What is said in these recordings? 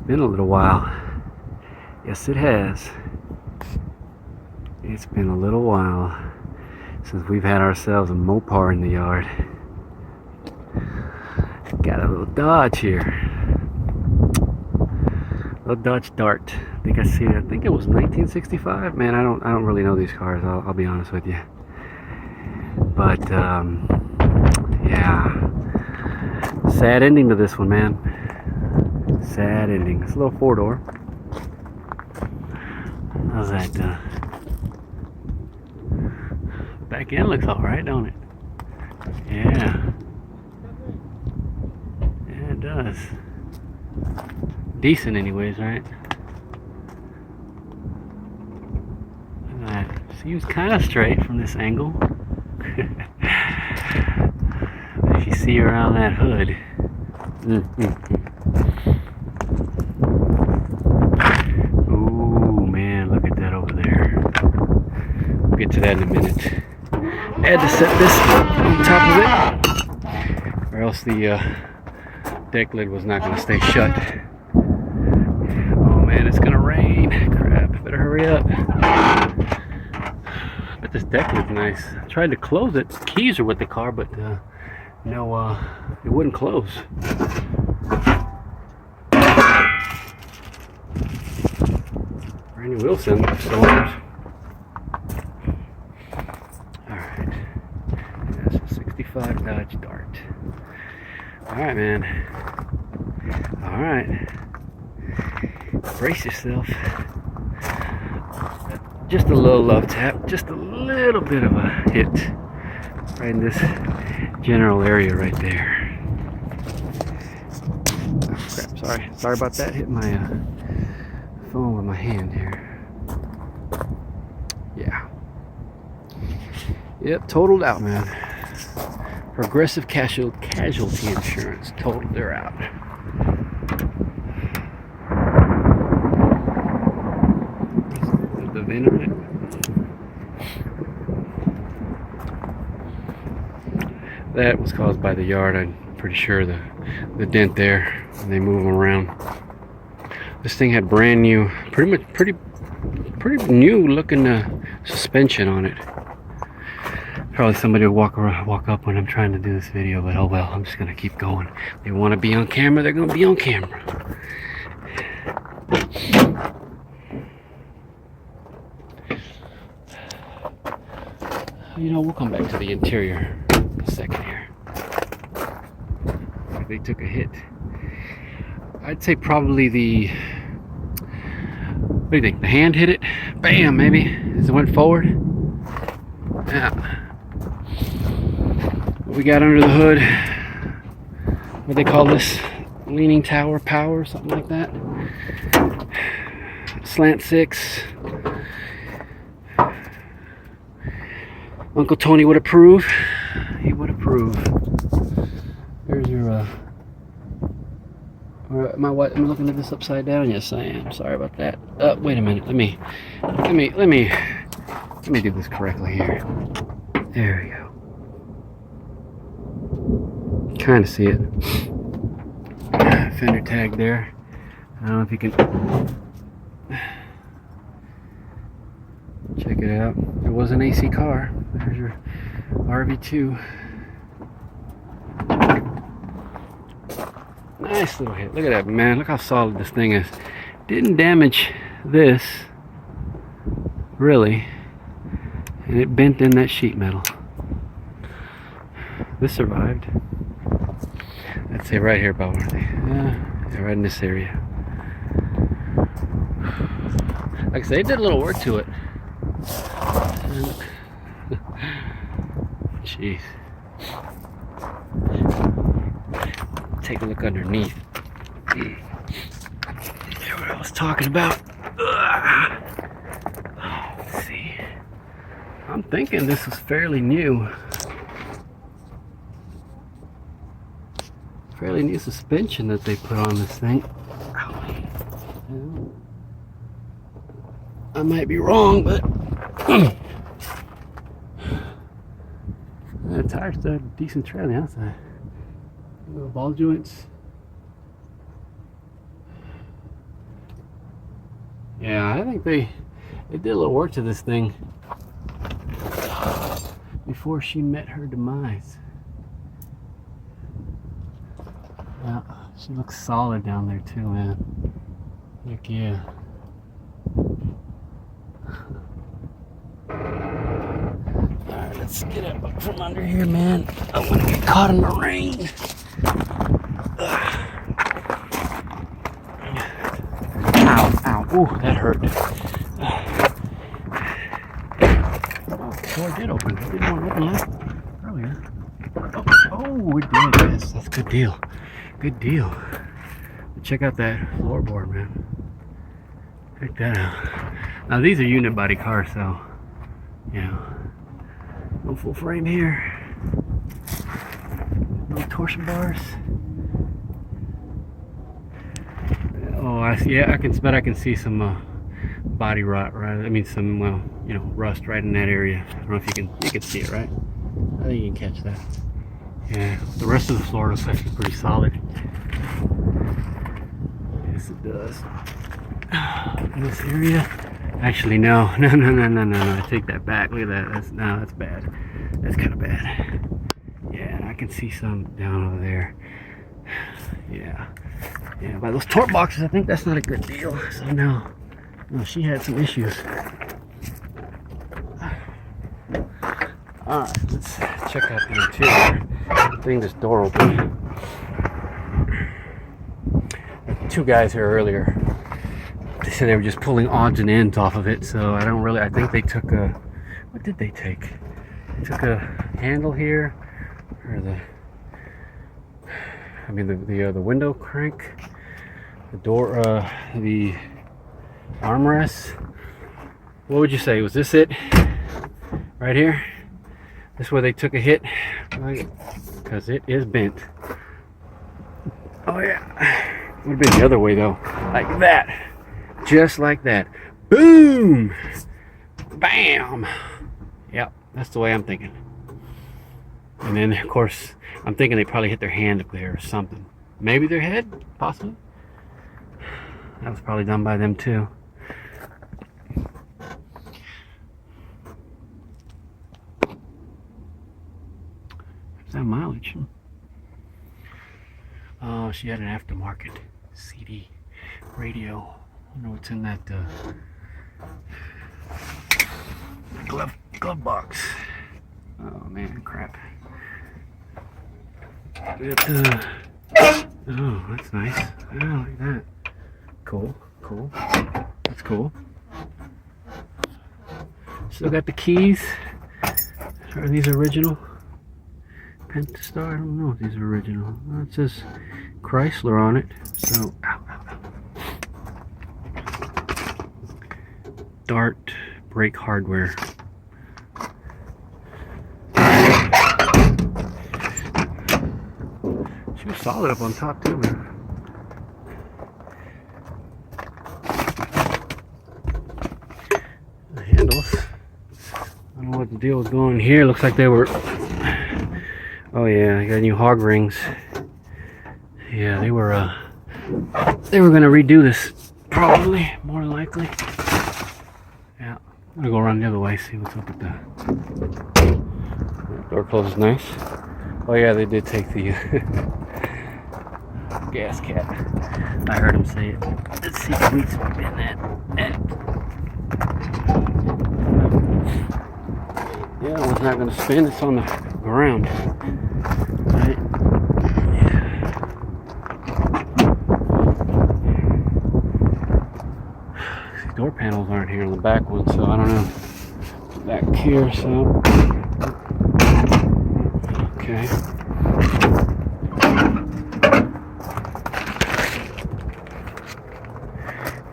been a little while. Yes, it has. It's been a little while since we've had ourselves a Mopar in the yard. Got a little Dodge here. Little Dodge Dart. I think it was 1965. Man, I don't really know these cars. I'll be honest with you. But yeah, sad ending to this one, man. Sad ending. It's a little 4-door. How's that? Back end looks all right, don't it? Yeah. Yeah, it does. Decent, anyways, right? Look at that. Seems kind of straight from this angle. If you see around that hood. Ooh, man, look at that over there. We'll get to that in a minute. I had to set this on top of it, or else the deck lid was not going to stay shut. Oh man, it's going to rain. Crap, better hurry up. But this deck lid's nice. I tried to close it. Keys are with the car, but no, it wouldn't close. Brand new wheel cylinders. Alright. That's a 65 Dodge Dart. Alright, man. Alright. Brace yourself. Just a little love tap. Just a little bit of a hit. Right in this general area right there. Oh, crap. Sorry about that. Hit my phone with my hand here. Yeah. Yep, totaled out, man. Progressive casualty insurance totaled her out. The VIN on it. That was caused by the yard. I'm pretty sure the dent there when they move them around. This thing had brand new, pretty new looking suspension on it. Probably somebody will walk up when I'm trying to do this video, but oh well, I'm just gonna keep going. They want to be on camera, they're gonna be on camera. You know, we'll come back to the interior in a second here. They took a hit. I'd say probably the, what do you think? The hand hit it? Bam, maybe, as it went forward. Yeah. What we got under the hood? What they call this? Leaning tower power, something like that. Slant 6. Uncle Tony would approve. He would approve. There's your am I looking at this upside down? Yes, I am. Sorry about that. Wait a minute. Let me do this correctly here. There we go. Kind of see it. Fender tag there. I don't know if you can check it out. It was an AC car. There's your RV2. Nice little hit. Look at that, man. Look how solid this thing is. Didn't damage this, really. And it bent in that sheet metal. This survived. I'd say right here about where yeah, right in this area. Like I say, it did a little work to it. Jeez. Take a look underneath. That's what I was talking about. Let's see. I'm thinking this was fairly new. Fairly new suspension that they put on this thing. I might be wrong, but the tires still have a decent tread on the outside. Little ball joints. Yeah, I think they did a little work to this thing before she met her demise. Yeah, she looks solid down there too, man. Heck yeah. Alright, let's get up from under here, man. I don't want to get caught in the rain. Ow, ow. Ooh, that hurt. Oh, it did open. It didn't want to open last earlier. Oh, it did. Yes, that's a good deal. Good deal. Check out that floorboard, man. Check that out. Now these are unit body cars, so yeah. No full frame here. No torsion bars. Oh, I see. Yeah, I can see some body rot, right? I mean, some rust right in that area. I don't know if you can see it, right? I think you can catch that. Yeah, the rest of the floor looks actually pretty solid. Yes, it does. In this area, actually, no. I take that back. Look at that. That's bad. That's kind of bad. Yeah, and I can see some down over there. Yeah, by those torque boxes, I think that's not a good deal. So no, she had some issues. All right, let's check out the interior. Bring this door open. Two guys here earlier. They said they were just pulling odds and ends off of it, so I think they took what did they take? They took a handle here, or the window crank, the door, the armrest. What would you say? Was this it? Right here? This is where they took a hit? Because it is bent. Oh yeah. Would have been the other way though. Like that. Just like that. Boom! Bam! Yep, that's the way I'm thinking. And then, of course, I'm thinking they probably hit their hand up there or something. Maybe their head? Possibly. That was probably done by them too. What's that mileage? Oh, she had an aftermarket CD radio. I don't know what's in that glove box. Oh man, crap. Oh, that's nice. Oh, look at that. Cool. That's cool. Still got the keys. Are these original? Pentastar? I don't know if these are original. Well, it says Chrysler on it. So, ow. Dart brake hardware. She was solid up on top too, man. The handles. I don't know what the deal was going here. Looks like they were. Oh yeah, I got new hog rings. Yeah, they were gonna redo this, probably, more likely. Yeah, I'm gonna go around the other way, see what's up with that. Door closes nice. Oh yeah, they did take the gas cap. I heard him say it. Let's see if we can in that. Yeah, it's not gonna spin, it's on the ground. Right? These door panels aren't here on the back one, so I don't know. Back here, so. Okay.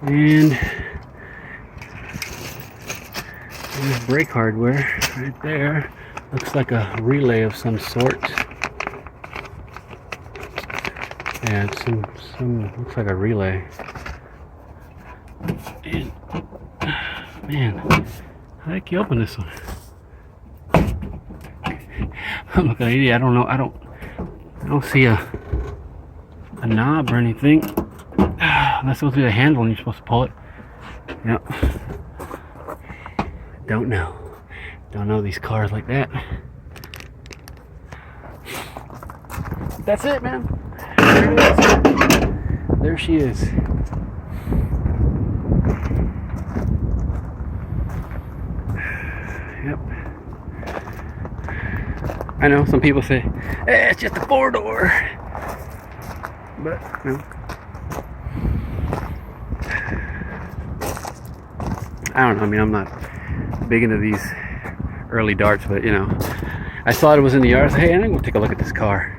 And there's brake hardware right there. Looks like a relay of some sort. Yeah, it's some looks like a relay. And man, how the heck you open this one? I'm looking at it. I don't know. I don't see a knob or anything. That's supposed to be the handle, and you're supposed to pull it. Yep. Don't know. Don't know these cars like that. That's it, man. There it is. There she is. Yep. I know some people say, eh, it's just a 4-door. But no. I don't know. I mean, I'm not big into these early darts, but you know, I saw it was in the yard. I said, hey, I'm gonna take a look at this car,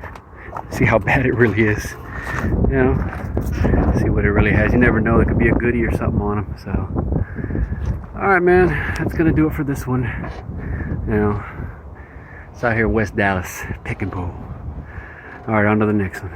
see how bad it really is. You know, see what it really has. You never know. It could be a goodie or something on them. So, all right, man. That's gonna do it for this one. You know, it's out here in West Dallas, pick and pull. All right, on to the next one.